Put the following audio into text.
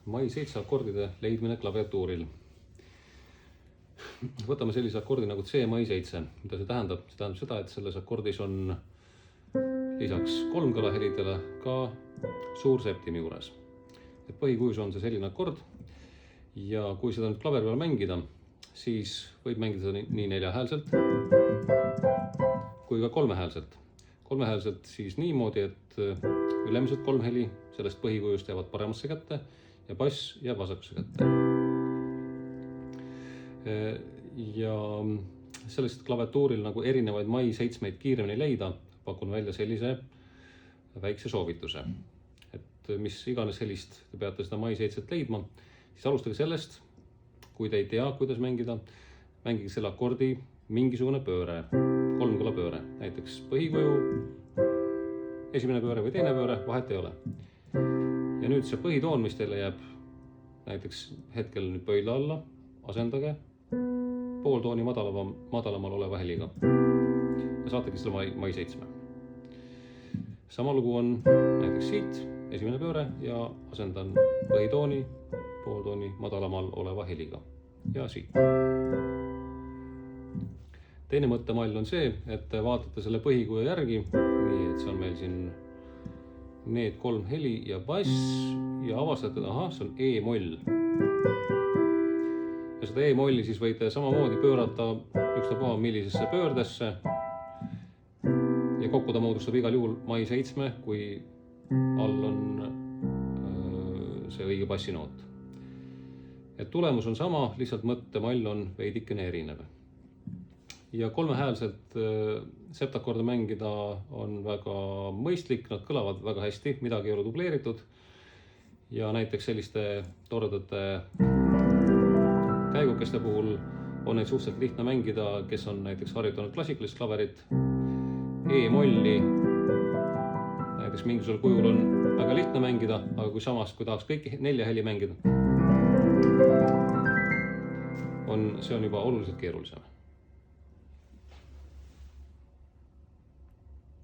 Mai 7 akordide leidmine klaviatuuril. Võtame sellise akordi nagu C Mai 7. Mida see tähendab? See tähendab seda, et selles akordis on lisaks kolmkõlahelidele ka suur septimi juures. Et põhikujus on see selline akord ja kui seda nüüd klaveri peal mängida, siis võib mängida seda nii neljahäälselt kui ka kolmehäälselt. Kolmehäälselt siis niimoodi, et ülemised kolm heli sellest põhikujust jäävad paremasse kätte ja bass jääb vasakusse kätte. Ja sellest klaviatuuril nagu erinevaid Mai 7-meid kiiremini leida, pakun välja sellise väikse soovituse. Et mis iganes helist te peate seda Mai 7 leidma, siis alustage sellest, kui te ei tea, kuidas mängida, mängige selle akordi mingisugune pööre, kolmkõla pööre, näiteks põhikuju, esimene pööre või teine pööre, vahet ei ole. Ja nüüd see põhitoon, mis teile jääb näiteks hetkel nüüd pöidla alla, asendage pool tooni madalamal oleva heliga ja saategi selle Mai 7. Sama lugu on näiteks siit, esimene pööre ja asendan põhitooni pool tooni madalamal oleva heliga ja siit. Teine mõttemall on see, et te vaatate selle põhikuju järgi, nii et see on meil siin need kolm heli ja bass ja avastate, ahah, see on E-moll. Ja seda E-molli siis võite samamoodi pöörata ükstapuha millisesse pöördesse ja kokku ta moodustab igal juhul Mai 7, kui all on see õige bassinoot. Et tulemus on sama, lihtsalt mõttemall on veidikene erinev. Ja kolmehäälselt septakorde mängida on väga mõistlik, nad kõlavad väga hästi, midagi ei ole dubleeritud. Ja näiteks selliste toredate käigukeste puhul on neid suhteliselt lihtne mängida, kes on näiteks harjutanud klassikalist klaverit. E-molli näiteks mingisugusel kujul on väga lihtne mängida, aga kui tahaks kõiki nelja heli mängida, see on juba oluliselt keerulisem.